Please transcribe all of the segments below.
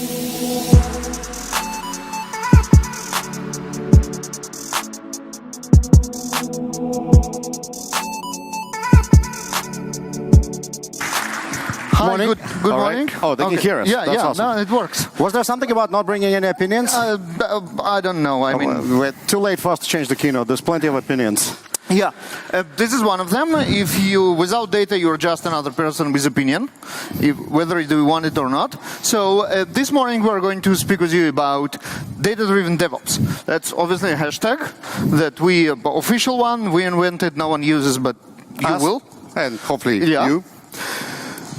Hi, good morning. Right. Oh, they can hear us. Yeah, That's yeah, awesome. no, it works. Was there something about not bringing any opinions? I don't know. I mean, We're too late for us to change the keynote. There's plenty of opinions. yeah, this is one of them. If you, without data, you're just another person with opinion, whether you want it or not. So this morning we're going to speak with you about data-driven DevOps. That's obviously a hashtag that official one, we invented, no one uses, but you will. And hopefully you.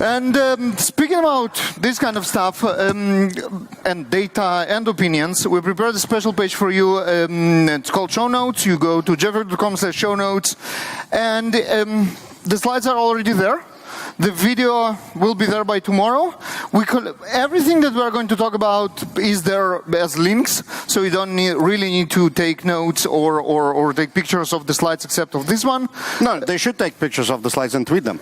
And speaking about this kind of stuff and data and opinions, we prepared a special page for you. It's called Show Notes. You go to jeffrey.com/show notes, and the slides are already there. The video will be there by tomorrow. Everything that we're going to talk about is there as links, so you don't really need to take notes or take pictures of the slides except of this one. No, they should take pictures of the slides and tweet them.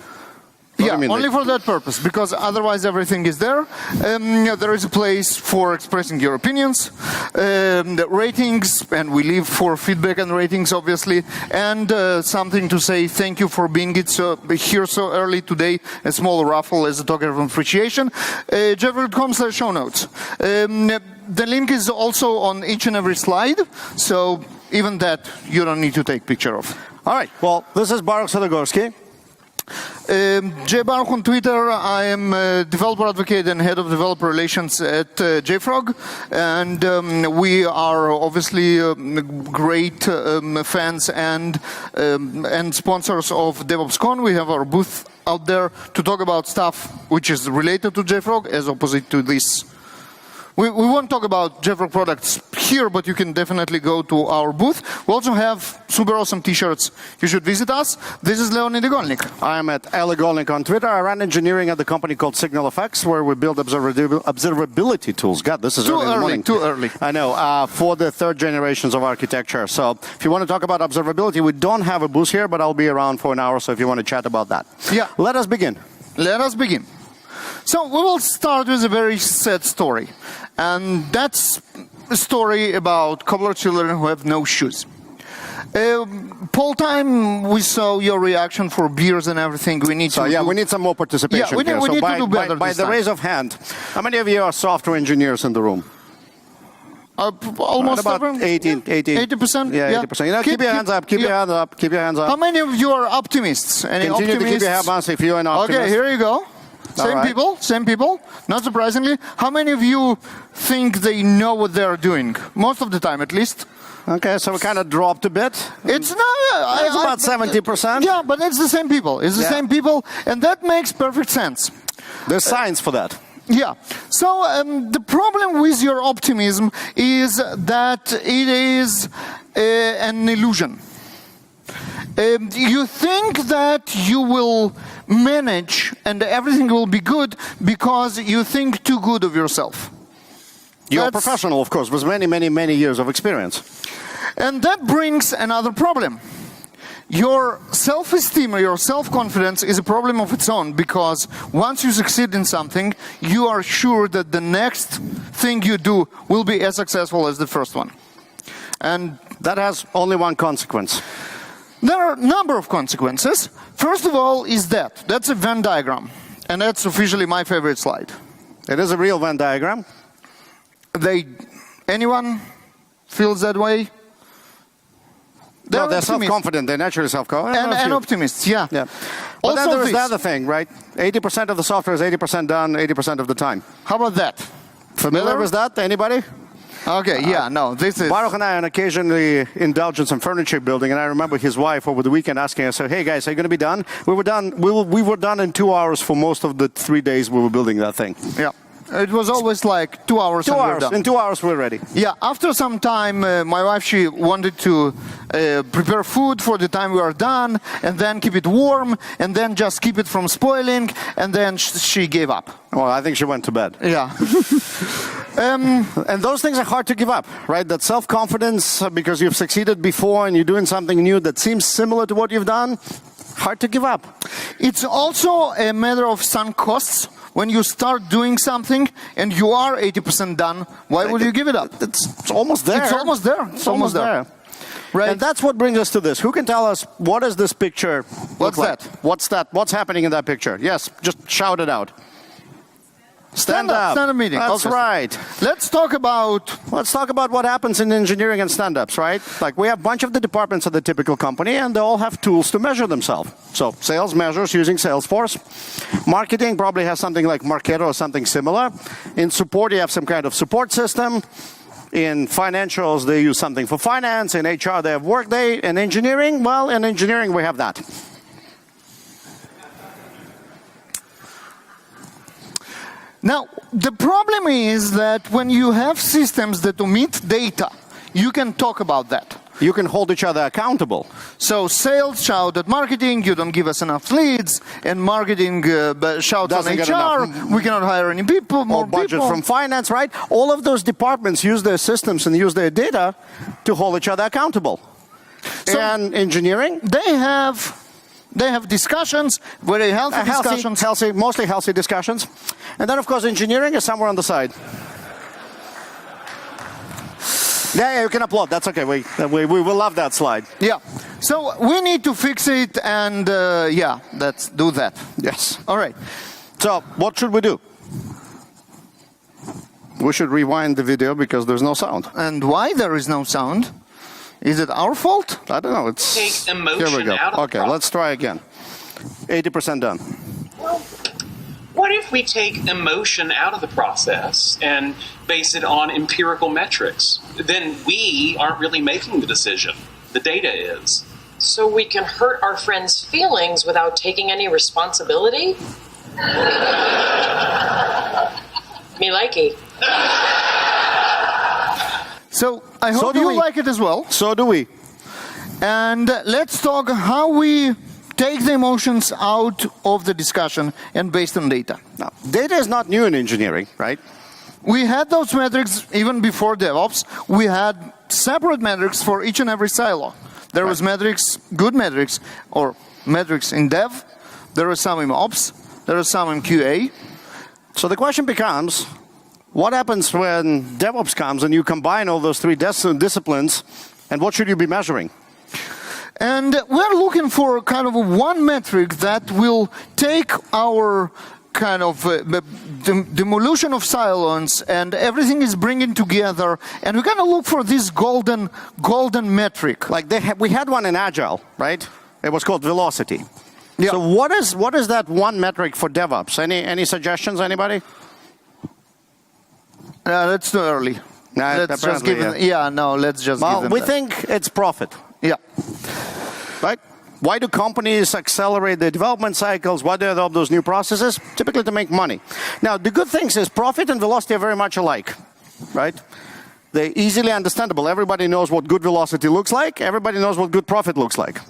Yeah, only for that purpose, because otherwise everything is there. There is a place for expressing your opinions, the ratings, and we leave for feedback and ratings, obviously, and something to say thank you for being here so early today, a small raffle as a token of appreciation. Jeffrey.com/show notes. The link is also on each and every slide, so even that you don't need to take picture of. All right, well, this is Baruch Sadogursky. Baruch on Twitter. I am a developer advocate and head of developer relations at JFrog, and we are obviously great fans and sponsors of DevOpsCon. We have our booth out there to talk about stuff which is related to JFrog, as opposite to this. We won't talk about JFrog products here, but you can definitely go to our booth. We also have super awesome t-shirts. You should visit us. This is Leonid Ingolnik. I am at Ingolnik on Twitter. I run engineering at the company called SignalFx, where we build observability tools. God, this is too early in the morning. Too early. I know, for the third generations of architecture. So if you want to talk about observability, we don't have a booth here, but I'll be around for an hour, so if you want to chat about that. Yeah. Let us begin. Let us begin. So we will start with a very sad story. And that's a story about cobbler children who have no shoes. Poll time, we saw your reaction for beers and everything. We need we need some more participation. Yeah, we need to do better by the raise of hand, how many of you are software engineers in the room? Almost about 80%. 80%? Yeah, 80%. You know, keep your hands up. Keep your hands up. Keep your hands up. How many of you are optimists? Any Continue optimists? to keep your hands up if you're an optimist. Okay, here you go. Same people, not surprisingly. How many of you think they know what they're doing? Most of the time, at least. Okay, so we kind of dropped a bit. It's not. It's about 70%. Yeah, but it's the same people. It's the same people, and that makes perfect sense. There's science for that. Yeah. So the problem with your optimism is that it is an illusion. You think that you will manage and everything will be good because you think too good of yourself. You're a professional, of course, with many, many, many years of experience. And that brings another problem. Your self-esteem or your self-confidence is a problem of its own, because once you succeed in something, you are sure that the next thing you do will be as successful as the first one. And that has only one consequence. There are a number of consequences. First of all is that's a Venn diagram, and that's officially my favorite slide. It is a real Venn diagram. Anyone feels that way? They're self-confident. They're naturally self-confident. And optimists, yeah. But also then there is the other thing, right? 80% of the software is 80% done 80% of the time. How about that? Familiar with that? Anybody? Okay, this is... Baruch and I occasionally indulge in some furniture building, and I remember his wife over the weekend asking us, hey guys, are you going to be done? We were done in 2 hours for most of the 3 days we were building that thing. Yeah. It was always like 2 hours. 2 hours. In 2 hours we're ready. Yeah. After some time, my wife, she wanted to prepare food for the time we are done, and then keep it warm, and then just keep it from spoiling, and then she gave up. Well, I think she went to bed. Yeah. And those things are hard to give up, right? That self-confidence, because you've succeeded before and you're doing something new that seems similar to what you've done, hard to give up. It's also a matter of sunk costs. When you start doing something and you are 80% done, why would you give it up? It's almost there. It's almost there. It's almost there. Right. And that's what brings us to this. Who can tell us, what is this picture? What's that? What's that? What's happening in that picture? Yes, just shout it out. Stand up. Stand-up meeting. That's Okay. right. Let's talk about what happens in engineering and stand-ups, right? Like, we have a bunch of the departments of the typical company, and they all have tools to measure themselves. So sales measures using Salesforce. Marketing probably has something like Marketo or something similar. In support, you have some kind of support system. In financials, they use something for finance. In HR, they have Workday. In engineering, well, in engineering, we have that. Now, the problem is that when you have systems that omit data, you can talk about that. You can hold each other accountable. So sales shout at marketing, you don't give us enough leads, and marketing shouts on HR, we cannot hire any people, more budget people. from finance, right? All of those departments use their systems and use their data to hold each other accountable. So and engineering? They have discussions, very healthy discussions. Mostly healthy discussions. And then, of course, engineering is somewhere on the side. Yeah, you can applaud. That's okay. We will love that slide. Yeah. So we need to fix it, and yeah, let's do that. Yes. All right. So what should we do? We should rewind the video because there's no sound. And why there is no sound? Is it our fault? I don't know. It's take emotion here we go. out of Okay, let's try again. 80% done. Well, what if we take emotion out of the process and base it on empirical metrics? Then we aren't really making the decision. The data is. So we can hurt our friends' feelings without taking any responsibility? Me likey. So I hope you like it as well. So do we. And let's talk how we take the emotions out of the discussion and based on data. Now, data is not new in engineering, right? We had those metrics even before DevOps. We had separate metrics for each and every silo. There was metrics, good metrics, or metrics in dev. There are some in ops. There are some in QA. So the question becomes, what happens when DevOps comes and you combine all those three disciplines, and what should you be measuring? And we're looking for kind of one metric that will take our kind of demolition of silos and everything is bringing together, and we're going to look for this golden metric. Like we had one in Agile, right? It was called velocity. Yeah. So what is that one metric for DevOps? Any suggestions, anybody? That's too early. Let's just give them, let's just give them we that. think it's profit. Yeah. Right? Why do companies accelerate their development cycles? Why do they adopt those new processes? Typically to make money. Now, the good thing is profit and velocity are very much alike, right? They're easily understandable. Everybody knows what good velocity looks like. Everybody knows what good profit looks like.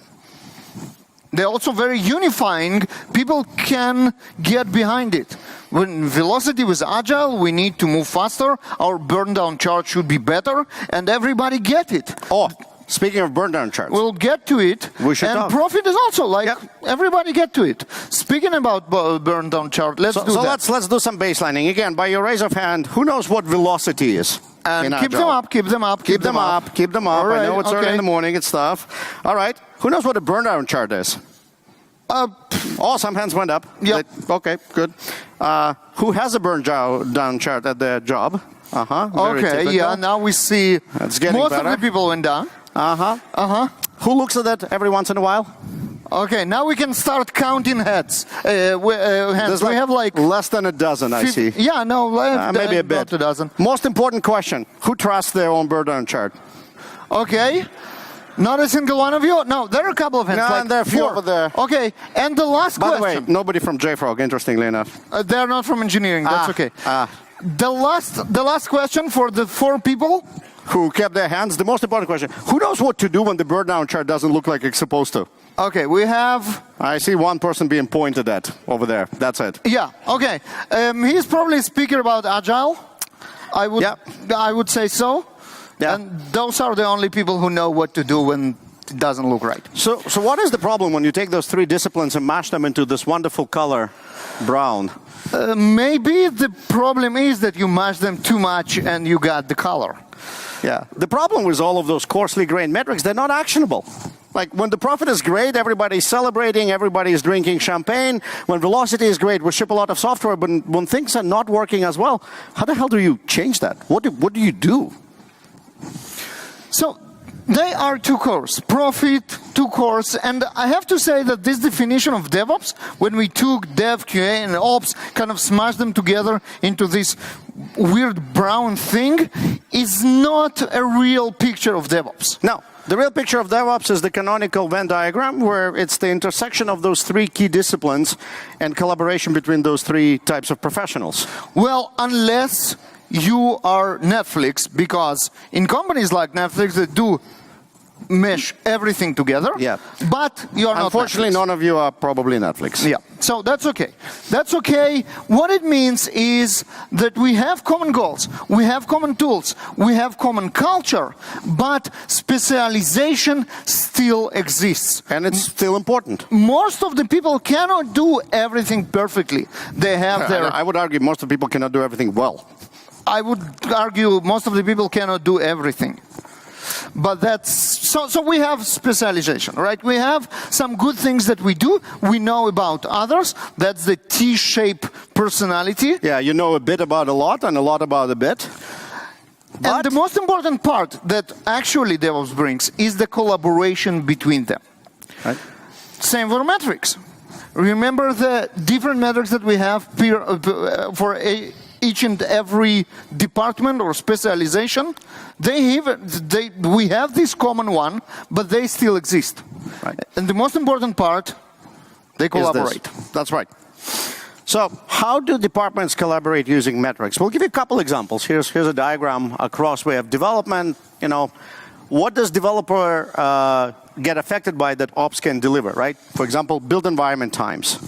They're also very unifying. People can get behind it. When velocity was agile, we need to move faster. Our burndown chart should be better, and everybody get it. Oh, speaking of burndown charts. We'll get to it. We should and talk. Profit is also like everybody get to it. Speaking about burndown chart, let's do that. So let's do some baselining. Again, by your raise of hand, who knows what velocity is? And keep them up, keep them up, keep them up, keep them up. Right, I know it's early in the morning, it's tough. All right. Who knows what a burndown chart is? Some hands went up. Yeah. Okay, good. Who has a burndown chart at their job? Okay, typical. yeah, now we see That's getting most better. of the people went down. Who looks at that every once in a while? Okay, now we can start counting hands. Hands. There's We have like less than a dozen, I see. Yeah, no, Maybe a bit. about a dozen. Most important question: who trusts their own burndown chart? Okay. Not a single one of you? No, there are a couple of hands. No, like and there are a few four. over there. Okay, and the last By question. the way, nobody from JFrog, interestingly enough. They're not from engineering, that's okay. The last question for the four people. Who kept their hands? The most important question: who knows what to do when the burndown chart doesn't look like it's supposed to? Okay, we have... I see one person being pointed at over there. That's it. Yeah, okay. He's probably a speaker about Agile. I would say so. Yeah. And those are the only people who know what to do when it doesn't look right. So what is the problem when you take those three disciplines and mash them into this wonderful color, brown? Maybe the problem is that you mash them too much and you got the color. Yeah. The problem with all of those coarsely grained metrics, they're not actionable. Like when the profit is great, everybody's celebrating, everybody's drinking champagne. When velocity is great, we ship a lot of software. But when things are not working as well, how the hell do you change that? What do you do? So they are two cores, profit, two cores. And I have to say that this definition of DevOps, when we took Dev, QA, and Ops, kind of smashed them together into this weird brown thing, is not a real picture of DevOps. No. The real picture of DevOps is the canonical Venn diagram, where it's the intersection of those three key disciplines and collaboration between those three types of professionals. Well, unless you are Netflix, because in companies like Netflix that do mesh everything together, yeah. But you're not Unfortunately, Netflix. none of you are probably Netflix. Yeah, so that's okay. That's okay. What it means is that we have common goals, we have common tools, we have common culture, but specialization still exists. And it's still important. Most of the people cannot do everything perfectly. They have their... I would argue most of the people cannot do everything well. I would argue most of the people cannot do everything. But that's so we have specialization, right? We have some good things that we do. We know about others. That's the T-shaped personality. Yeah, you know a bit about a lot and a lot about a bit. And the most important part that actually DevOps brings is the collaboration between them. Right. Same for metrics. Remember the different metrics that we have for each and every department or specialization? We have this common one, but they still exist. Right. And the most important part, they collaborate. That's right. So how do departments collaborate using metrics? We'll give you a couple examples. Here's a diagram across way of development. You know, what does developer get affected by that ops can deliver, right? For example, build environment times.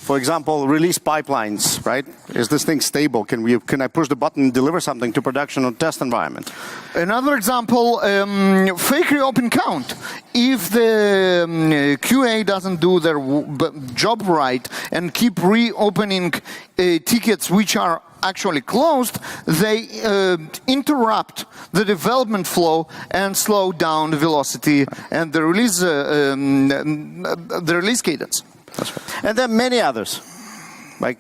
For example, release pipelines, right? Is this thing stable? Can I push the button and deliver something to production or test environment? Another example, fake reopen count. If the QA doesn't do their job right and keep reopening tickets which are actually closed, they interrupt the development flow and slow down the velocity and the release cadence. That's right. And there are many others. Like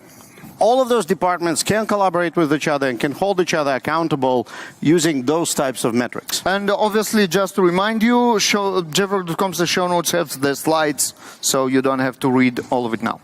all of those departments can collaborate with each other and can hold each other accountable using those types of metrics. And obviously, just to remind you, DevOps.com's the show notes have the slides, so you don't have to read all of it now.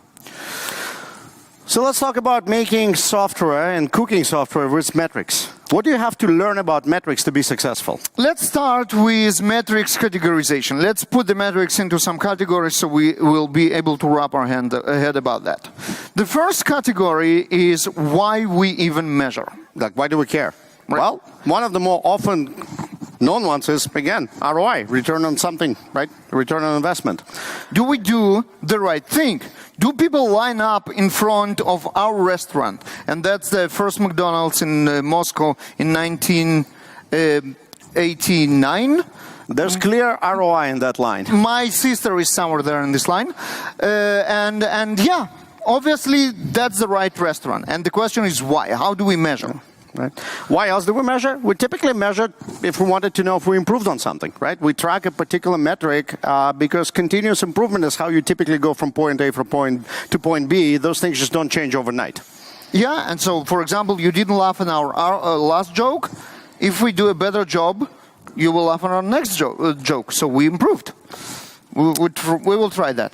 So let's talk about making software and cooking software with metrics. What do you have to learn about metrics to be successful? Let's start with metrics categorization. Let's put the metrics into some categories so we will be able to wrap our head about that. The first category is why we even measure. Like, why do we care? Right. Well, one of the more often known ones is, again, ROI, return on something, right? Return on investment. Do we do the right thing? Do people line up in front of our restaurant? And that's the first McDonald's in Moscow in 1989. There's clear ROI in that line. My sister is somewhere there in this line. And yeah, obviously that's the right restaurant. And the question is why? How do we measure? Right. Why else do we measure? We typically measure if we wanted to know if we improved on something, right? We track a particular metric because continuous improvement is how you typically go from point A to point B. Those things just don't change overnight. Yeah, and so, for example, you didn't laugh at our last joke. If we do a better job, you will laugh at our next joke. So we improved. We will try that.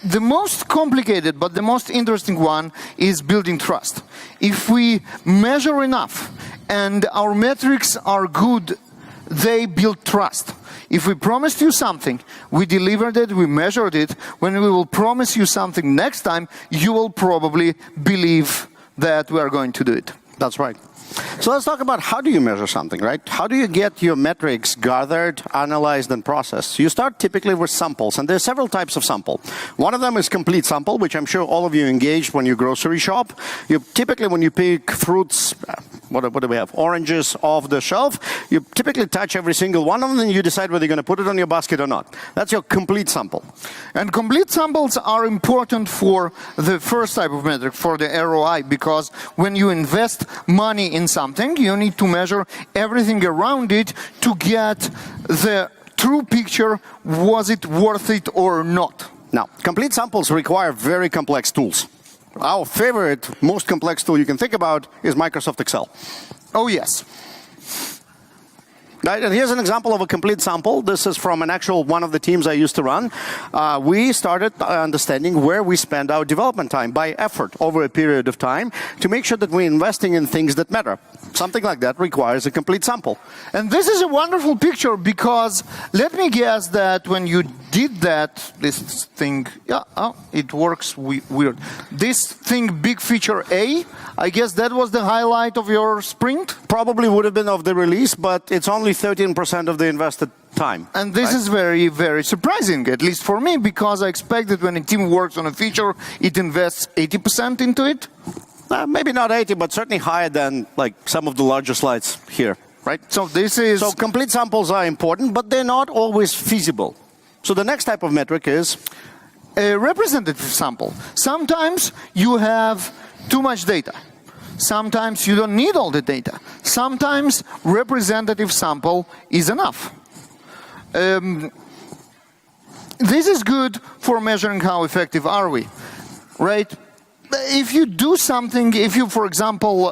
The most complicated, but the most interesting one is building trust. If we measure enough and our metrics are good, they build trust. If we promised you something, we delivered it, we measured it. When we will promise you something next time, you will probably believe that we are going to do it. That's right. So let's talk about how do you measure something, right? How do you get your metrics gathered, analyzed, and processed? You start typically with samples, and there are several types of sample. One of them is complete sample, which I'm sure all of you engaged when you grocery shop. Typically, when you pick fruits, what do we have? Oranges off the shelf. You typically touch every single one of them, and you decide whether you're going to put it on your basket or not. That's your complete sample. And complete samples are important for the first type of metric, for the ROI, because when you invest money in something, you need to measure everything around it to get the true picture, was it worth it or not. Now, complete samples require very complex tools. Our favorite, most complex tool you can think about is Microsoft Excel. Oh, yes. Right, and here's an example of a complete sample. This is from an actual one of the teams I used to run. We started understanding where we spend our development time by effort over a period of time to make sure that we're investing in things that matter. Something like that requires a complete sample. And this is a wonderful picture because let me guess that when you did that, this thing, it works weird. This thing, big feature A, I guess that was the highlight of your sprint? Probably would have been of the release, but it's only 13% of the invested time. And this is very, very surprising, at least for me, because I expect that when a team works on a feature, it invests 80% into it. Maybe not 80, but certainly higher than like some of the larger slides here, right? So this is... So complete samples are important, but they're not always feasible. So the next type of metric is a representative sample. Sometimes you have too much data. Sometimes you don't need all the data. Sometimes representative sample is enough. This is good for measuring how effective are we, right? If you do something, if you, for example,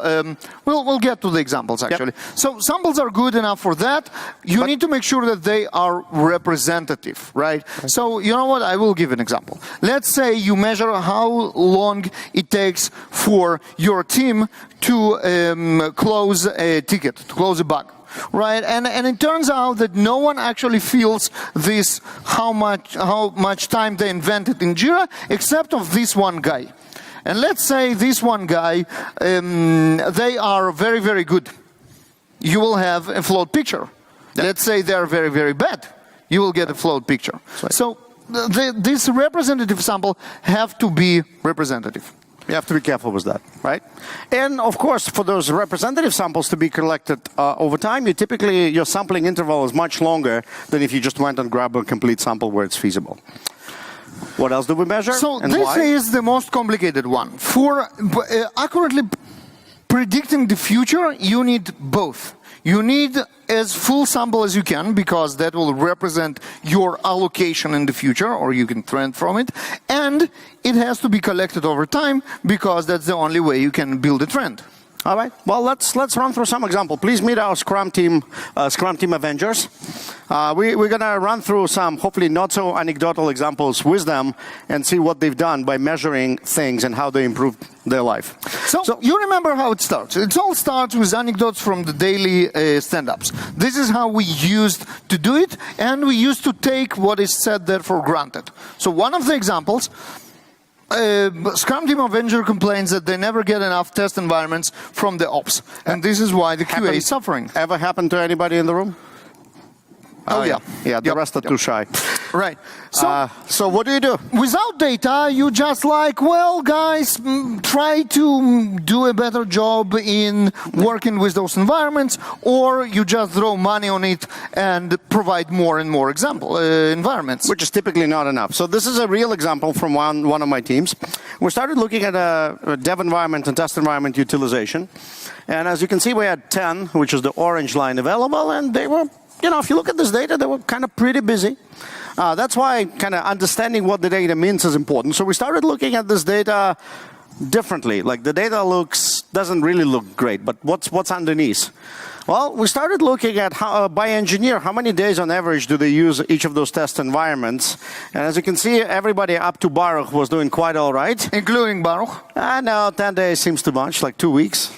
we'll get to the examples actually. Yep. So samples are good enough for that. You need to make sure that they are representative, right? So you know what? I will give an example. Let's say you measure how long it takes for your team to close a ticket, to close a bug. Right, and it turns out that no one actually feels this how much time they invented in Jira, except of this one guy. And let's say this one guy, they are very, very good. You will have a float picture. Yeah. Let's say they are very, very bad. You will get a float picture. Right. So this representative sample have to be representative. You have to be careful with that, right? And of course, for those representative samples to be collected over time, your sampling interval is much longer than if you just went and grabbed a complete sample where it's feasible. What else do we measure? So and this why? is the most complicated one. For accurately predicting the future, you need both. You need as full sample as you can, because that will represent your allocation in the future, or you can trend from it. And it has to be collected over time, because that's the only way you can build a trend. All right. Well, let's run through some example. Please meet our Scrum Team Avengers. We're going to run through some, hopefully not so anecdotal examples with them and see what they've done by measuring things and how they improved their life. So you remember how it starts. It all starts with anecdotes from the daily stand-ups. This is how we used to do it, and we used to take what is said there for granted. So one of the examples, Scrum Team Avenger complains that they never get enough test environments from the ops. And this is why the QA is suffering. Ever happened to anybody in the room? Oh, yeah. Yeah, the rest are too shy. Right. So what do you do? Without data, you just like, well, guys, try to do a better job in working with those environments, or you just throw money on it and provide more and more environments. Which is typically not enough. So this is a real example from one of my teams. We started looking at a dev environment and test environment utilization. And as you can see, we had 10, which is the orange line available, and they were, if you look at this data, they were kind of pretty busy. That's why kind of understanding what the data means is important. So we started looking at this data differently. Like the data doesn't really look great, but what's underneath? Well, we started looking at how, by engineer, how many days on average do they use each of those test environments. And as you can see, everybody up to Baruch was doing quite all right. Including Baruch? No, 10 days seems too much, like 2 weeks.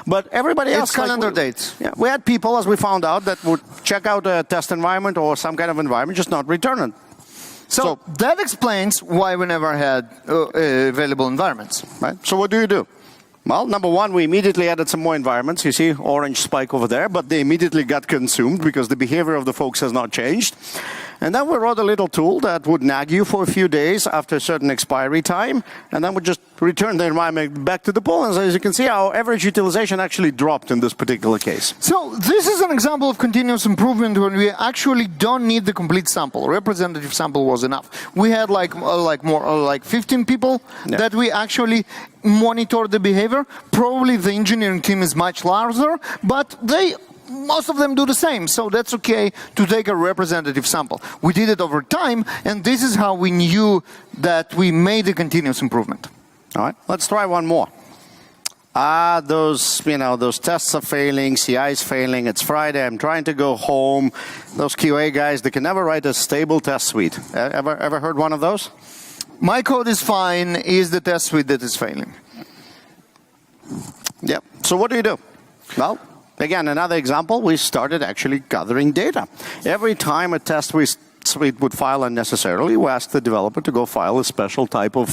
But everybody else... It's calendar dates. Yeah, we had people, as we found out, that would check out a test environment or some kind of environment, just not return it. So that explains why we never had available environments. Right? So what do you do? Well, number one, we immediately added some more environments. You see orange spike over there, but they immediately got consumed because the behavior of the folks has not changed. And then we wrote a little tool that would nag you for a few days after a certain expiry time, and then would just return the environment back to the pool. And so as you can see, our average utilization actually dropped in this particular case. So this is an example of continuous improvement when we actually don't need the complete sample. Representative sample was enough. We had like 15 people that we actually monitor the behavior. Probably the engineering team is much larger, but most of them do the same, so that's okay to take a representative sample. We did it over time, and this is how we knew that we made a continuous improvement. All right, let's try one more. Those tests are failing, CI is failing, it's Friday, I'm trying to go home. Those QA guys, they can never write a stable test suite. Ever heard one of those? My code is fine, is the test suite that is failing. Yep, so what do? Well, again, another example, we started actually gathering data. Every time a test suite would file unnecessarily, we asked the developer to go file a special type of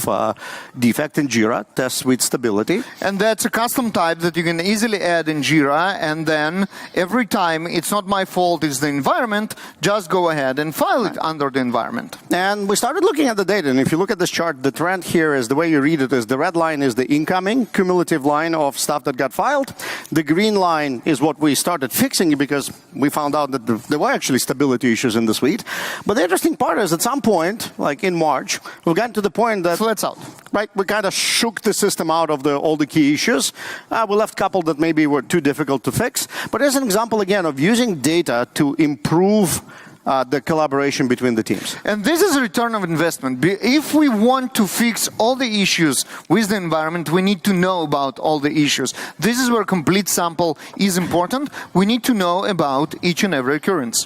defect in Jira, test suite stability. And that's a custom type that you can easily add in Jira, and then every time, it's not my fault, it's the environment, just go ahead and file it under the environment. And we started looking at the data, and if you look at this chart, the trend here is, the way you read it is, the red line is the incoming cumulative line of stuff that got filed. The green line is what we started fixing because we found out that there were actually stability issues in the suite. But the interesting part is, at some point, like in March, we got to the point that flats out. Right, we kind of shook the system out of all the key issues. We left a couple that maybe were too difficult to fix. But as an example, again, of using data to improve the collaboration between the teams. And this is a return of investment. If we want to fix all the issues with the environment, we need to know about all the issues. This is where complete sample is important. We need to know about each and every occurrence.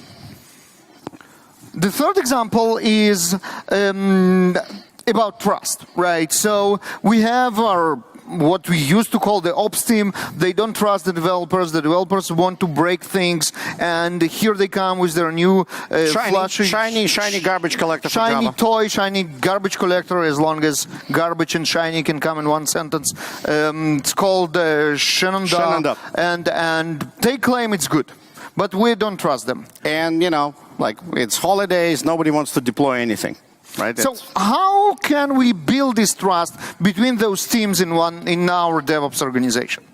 The third example is about trust, right? So we have what we used to call the ops team. They don't trust the developers want to break things, and here they come with their new shiny garbage collector for shiny Java. toy, shiny garbage collector, as long as garbage and shiny can come in one sentence. It's called Shenandoah, and they claim it's good, but we don't trust them. And it's holidays, nobody wants to deploy anything. Right? So how can we build this trust between those teams in our DevOps organization?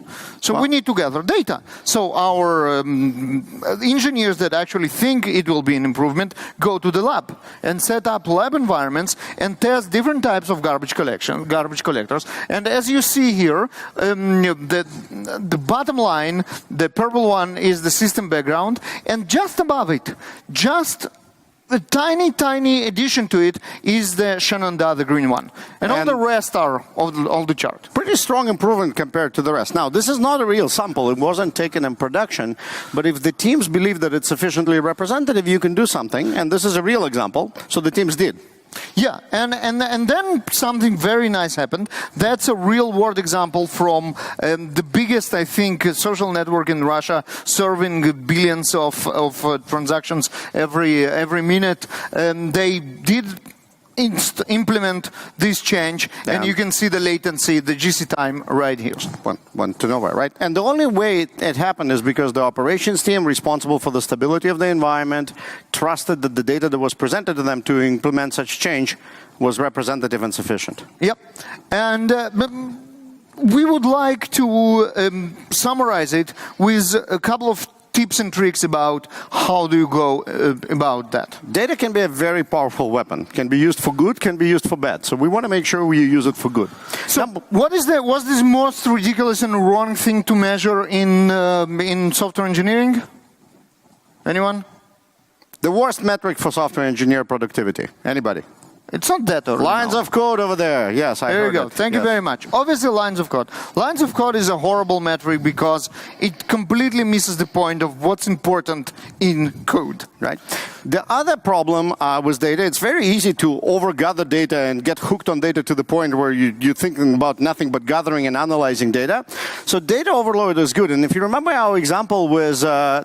So we need to gather data. So our engineers that actually think it will be an improvement go to the lab and set up lab environments and test different types of garbage collectors. And as you see here, the bottom line, the purple one, is the system background, and just above it, just a tiny addition to it is the Shenandoah, the green one. And all the rest are all the chart. Pretty strong improvement compared to the rest. Now, this is not a real sample. It wasn't taken in production. But if the teams believe that it's sufficiently representative, you can do something. And this is a real example. So the teams did. Yeah, and then something very nice happened. That's a real-world example from the biggest, I think, social network in Russia, serving billions of transactions every minute. They did implement this change, and you can see the latency, the GC time right here. One to nowhere, right? And the only way it happened is because the operations team responsible for the stability of the environment trusted that the data that was presented to them to implement such change was representative and sufficient. Yep. And we would like to summarize it with a couple of tips and tricks about how do you go about that. Data can be a very powerful weapon. Can be used for good, can be used for bad. So we want to make sure we use it for good. So what's the most ridiculous and wrong thing to measure in software engineering? Anyone? The worst metric for software engineer productivity. Anybody? It's not that original. Lines of code over there. Yes, I heard There you go. it. Thank you very much. Obviously, lines of code. Lines of code is a horrible metric because it completely misses the point of what's important in code. Right. The other problem with data, it's very easy to over-gather data and get hooked on data to the point where you're thinking about nothing but gathering and analyzing data. So data overload is good. And if you remember our example with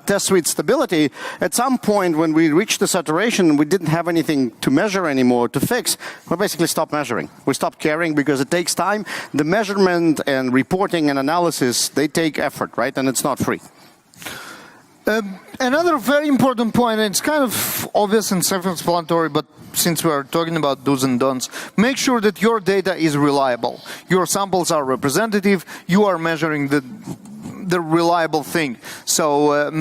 test suite stability, at some point when we reached the saturation, we didn't have anything to measure anymore, to fix, we basically stopped measuring. We stopped caring because it takes time. The measurement and reporting and analysis, they take effort, right? And it's not free. Another very important point, and it's kind of obvious and self-explanatory, but since we are talking about do's and don'ts, make sure that your data is reliable. Your samples are representative. You are measuring the reliable thing. So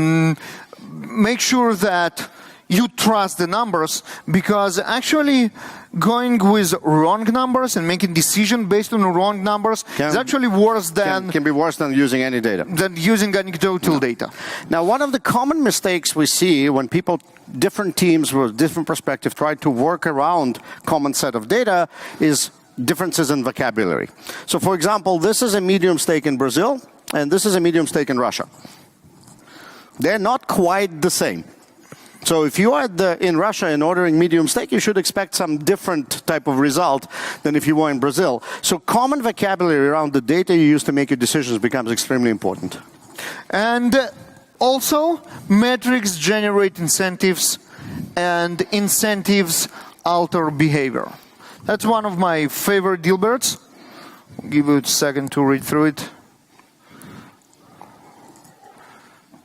make sure that you trust the numbers, because actually going with wrong numbers and making decisions based on wrong numbers is actually worse than... Can be worse than using any data. Than using anecdotal data. Now, one of the common mistakes we see when people, different teams with different perspectives, try to work around common set of data is differences in vocabulary. So, for example, this is a medium steak in Brazil, and this is a medium steak in Russia. They're not quite the same. So if you are in Russia and ordering medium steak, you should expect some different type of result than if you were in Brazil. So common vocabulary around the data you use to make your decisions becomes extremely important. And also, metrics generate incentives, and incentives alter behavior. That's one of my favorite Dilberts. I'll give you a second to read through it.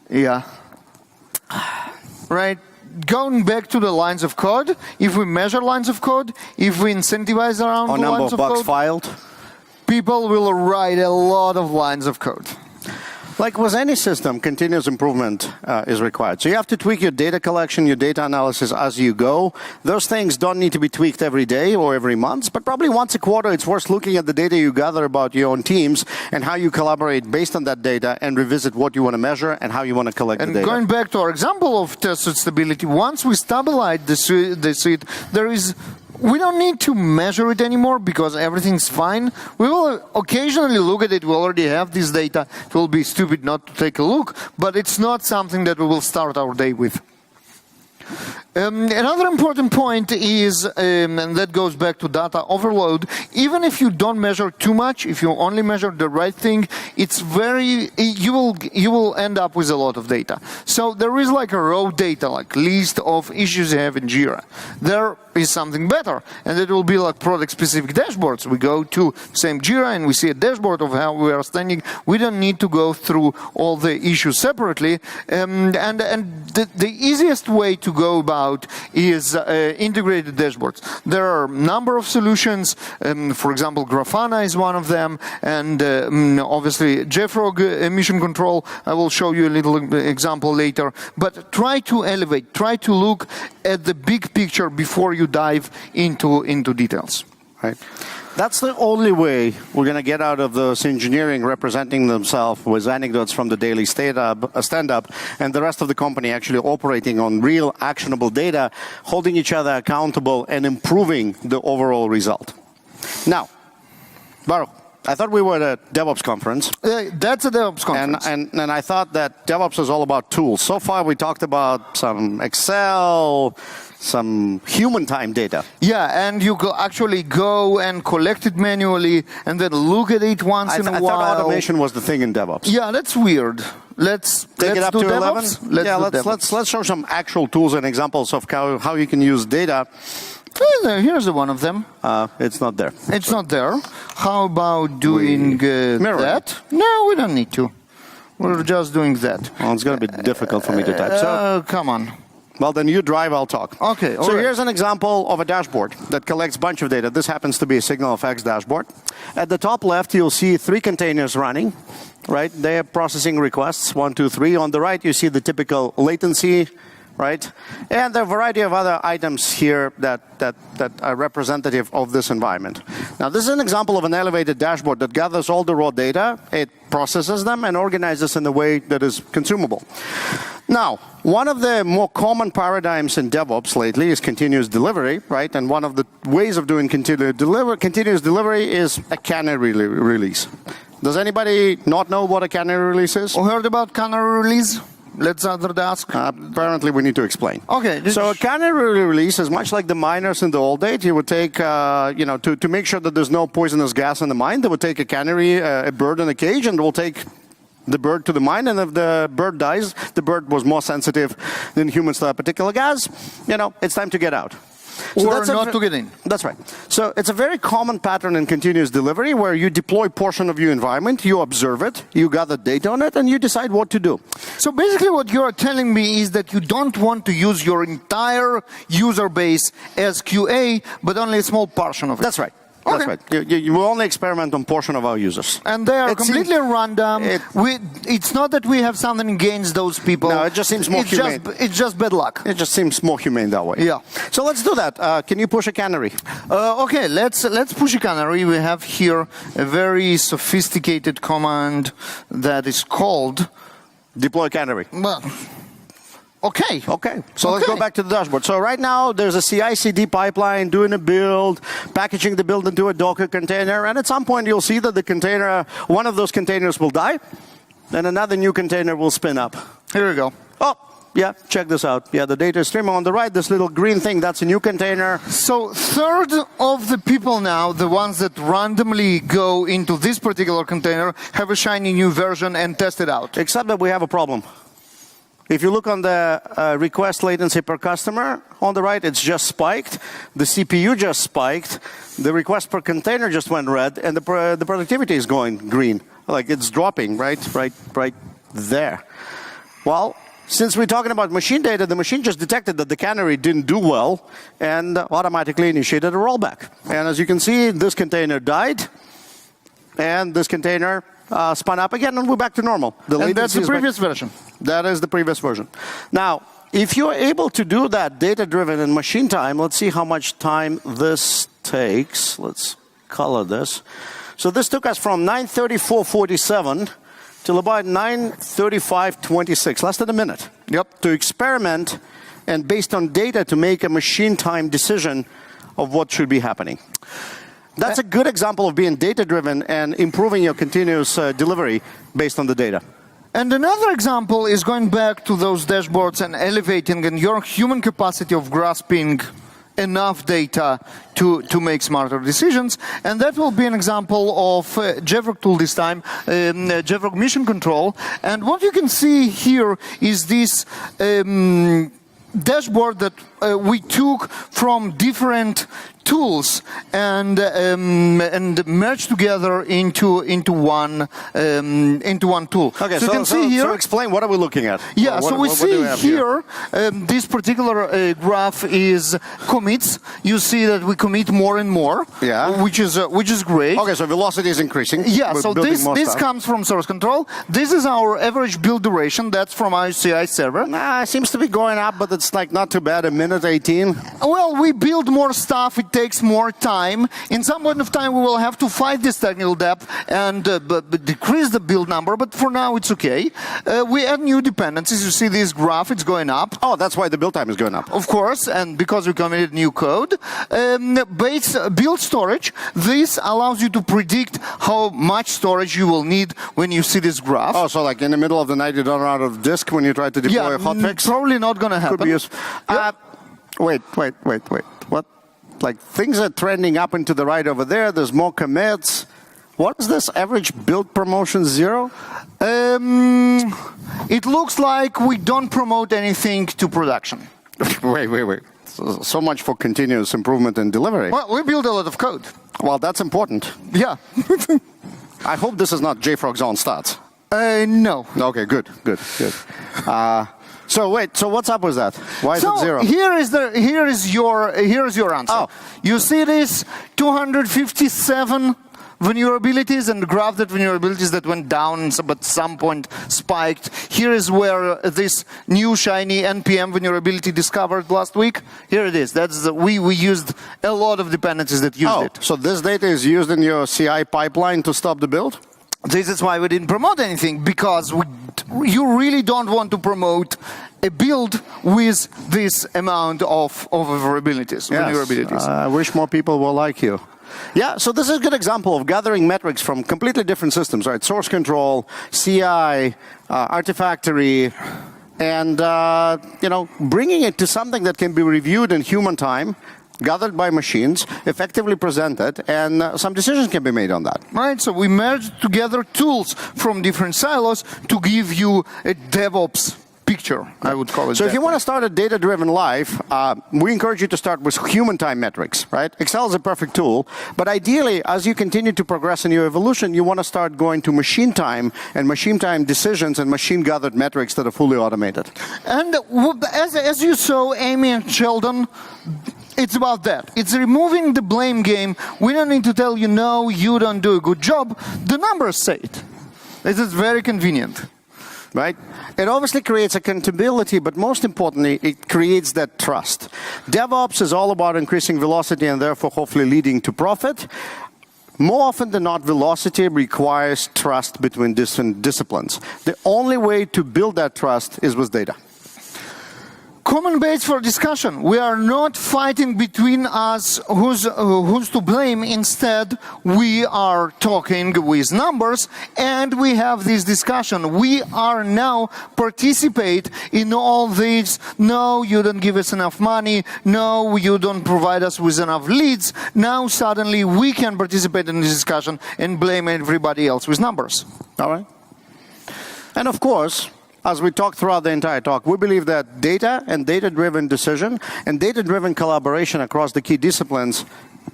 Yeah. Right? Going back to the lines of code, if we measure lines of code, if we incentivize around the lines of code, bugs filed, people will write a lot of lines of code. Like with any system, continuous improvement is required. So you have to tweak your data collection, your data analysis as you go. Those things don't need to be tweaked every day or every month, but probably once a quarter it's worth looking at the data you gather about your own teams and how you collaborate based on that data and revisit what you want to measure and how you want to collect the data. And going back to our example of tested stability, once we stabilize the suite, we don't need to measure it anymore because everything's fine. We will occasionally look at it. We already have this data. It will be stupid not to take a look, but it's not something that we will start our day with. Another important point is, and that goes back to data overload, even if you don't measure too much, if you only measure the right thing, you will end up with a lot of data. So there is like a raw data, like list of issues you have in Jira. There is something better, and it will be like product-specific dashboards. We go to same Jira and we see a dashboard of how we are standing. We don't need to go through all the issues separately. And the easiest way to go about is integrated dashboards. There are a number of solutions. For example, Grafana is one of them, and obviously JFrog emission control. I will show you a little example later. But try to elevate, try to look at the big picture before you dive into details. Right. That's the only way we're going to get out of those engineering representing themselves with anecdotes from the daily stand-up and the rest of the company actually operating on real actionable data, holding each other accountable and improving the overall result. Now, Baruch, I thought we were at a DevOps conference. That's a DevOps conference. And I thought that DevOps is all about tools. So far we talked about some Excel, some human time data. Yeah, and you actually go and collect it manually and then look at it once in a while. I thought automation was the thing in DevOps. Yeah, that's weird. Let's take it up do to DevOps. 11. Let's show some actual tools and examples of how you can use data. Here's one of them. It's not there. It's not there. How about doing that? No, we don't need to. We're just doing that. Well, it's going to be difficult for me to type. So come on. Well, then you drive, I'll talk. Okay. So here's an example of a dashboard that collects a bunch of data. This happens to be a SignalFx dashboard. At the top left, you'll see 3 containers running. Right? They are processing requests, 1, 2, 3. On the right, you see the typical latency. Right? And there are a variety of other items here that are representative of this environment. Now, this is an example of an elevated dashboard that gathers all the raw data, it processes them, and organizes in a way that is consumable. Now, one of the more common paradigms in DevOps lately is continuous delivery, right? And one of the ways of doing continuous delivery is a canary release. Does anybody not know what a canary release is? Or heard about canary release? Let's ask. Apparently, we need to explain. Okay. So a canary release is much like the miners in the old days. You would take, to make sure that there's no poisonous gas in the mine, they would take a canary, a bird in a cage, and will take the bird to the mine. And if the bird dies, the bird was more sensitive than humans to that particular gas. It's time to get out. So or not to get in. That's right. So it's a very common pattern in continuous delivery where you deploy portion of your environment, you observe it, you gather data on it, and you decide what to do. So basically what you're telling me is that you don't want to use your entire user base as QA, but only a small portion of it. That's right. Okay. That's right. You will only experiment on portion of our users. And they are completely random. It's not that we have something against those people. No, it just seems more humane. It's just bad luck. It just seems more humane that way. Yeah. So let's do that. Can you push a canary? Okay, let's push a canary. We have here a very sophisticated command that is called deploy canary. Well, okay. So let's go back to the dashboard. So right now there's a CI/CD pipeline doing a build, packaging the build into a Docker container, and at some point you'll see that the container, one of those containers will die, and another new container will spin up. Here we go. Oh, yeah, check this out. Yeah, the data stream on the right, this little green thing, that's a new container. So third of the people now, the ones that randomly go into this particular container, have a shiny new version and test it out. Except that we have a problem. If you look on the request latency per customer, on the right, it's just spiked. The CPU just spiked. The request per container just went red, and the productivity is going green. Like it's dropping right there. Well, since we're talking about machine data, the machine just detected that the canary didn't do well and automatically initiated a rollback. And as you can see, this container died, and this container spun up again, and we're back to normal. And that's the previous version. That is the previous version. Now, if you're able to do that data-driven in machine time, let's see how much time this takes. Let's color this. So this took us from 9:34:47 till about 9:35:26, less than a minute. Yep. To experiment and based on data to make a machine time decision of what should be happening. That's a good example of being data-driven and improving your continuous delivery based on the data. And another example is going back to those dashboards and elevating and your human capacity of grasping enough data to make smarter decisions. And that will be an example of JFrog tool this time, JFrog Mission Control. And what you can see here is this dashboard that we took from different tools and merged together into one tool. Okay, so you can see here. So explain, what are we looking at? Yeah, so we see here this particular graph is commits. You see that we commit more and more. Yeah. Which is great. Okay, so velocity is increasing. Yeah. So this comes from source control. This is our average build duration. That's from our CI server. It seems to be going up, but it's like not too bad. 1:18. Well, we build more stuff. It takes more time. In some point of time, we will have to fight this technical debt and decrease the build number. But for now, it's okay. We add new dependencies. You see this graph; it's going up. Oh, that's why the build time is going up. Of course, and because we committed new code. Base build storage. This allows you to predict how much storage you will need when you see this graph. Oh, so like in the middle of the night, you don't run out of disk when you try to deploy a hotfix? Probably not going to happen. Could be useful. Wait. What? Like things are trending up and to the right over there. There's more commits. What is this average build promotion 0? It looks like we don't promote anything to production. Wait. So much for continuous improvement and delivery. Well, we build a lot of code. Well, that's important. Yeah. I hope this is not JFrog's own stats. No. Okay, good. So what's up with that? Why is it 0? Here is your answer. Oh. You see this 257 vulnerabilities and the graph that vulnerabilities that went down but some point spiked. Here is where this new shiny NPM vulnerability discovered last week. Here it is. We used a lot of dependencies that used it. So this data is used in your CI pipeline to stop the build? This is why we didn't promote anything, because you really don't want to promote a build with this amount of vulnerabilities. Yes. I wish more people were like you. Yeah, so this is a good example of gathering metrics from completely different systems, right? Source control, CI, Artifactory, and bringing it to something that can be reviewed in human time, gathered by machines, effectively presented, and some decisions can be made on that. Right, so we merged together tools from different silos to give you a DevOps picture, I would call it. So if you want to start a data-driven life, we encourage you to start with human time metrics, right? Excel is a perfect tool, but ideally, as you continue to progress in your evolution, you want to start going to machine time and machine time decisions and machine-gathered metrics that are fully automated. And as you saw, Amy and Sheldon, it's about that. It's removing the blame game. We don't need to tell you, no, you don't do a good job. The numbers say it. This is very convenient. Right? It obviously creates accountability, but most importantly, it creates that trust. DevOps is all about increasing velocity and therefore hopefully leading to profit. More often than not, velocity requires trust between different disciplines. The only way to build that trust is with data. Common base for discussion. We are not fighting between us who's to blame. Instead, we are talking with numbers and we have this discussion. We are now participate in all these, no, you don't give us enough money, no, you don't provide us with enough leads. Now suddenly we can participate in this discussion and blame everybody else with numbers. All right? And of course, as we talked throughout the entire talk, we believe that data and data-driven decision and data-driven collaboration across the key disciplines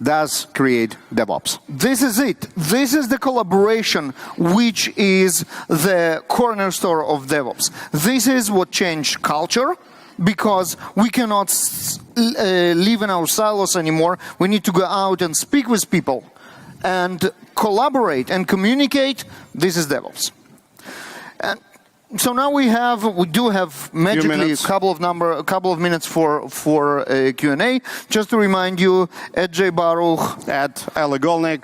does create DevOps. This is it. This is the collaboration which is the cornerstone of DevOps. This is what changed culture, because we cannot live in our silos anymore. We need to go out and speak with people and collaborate and communicate. This is DevOps. And so now we do have magically a couple of minutes for Q&A. Just to remind you, at Baruch, at Ingolnik.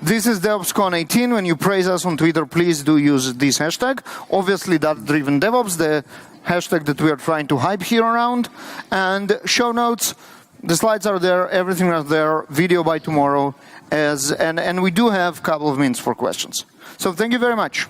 This is DevOpsCon 18. When you praise us on Twitter, please do use this hashtag. Obviously, Datadriven DevOps, the hashtag that we are trying to hype here around. And show notes, the slides are there, everything is there, video by tomorrow. And we do have a couple of minutes for questions. So thank you very much.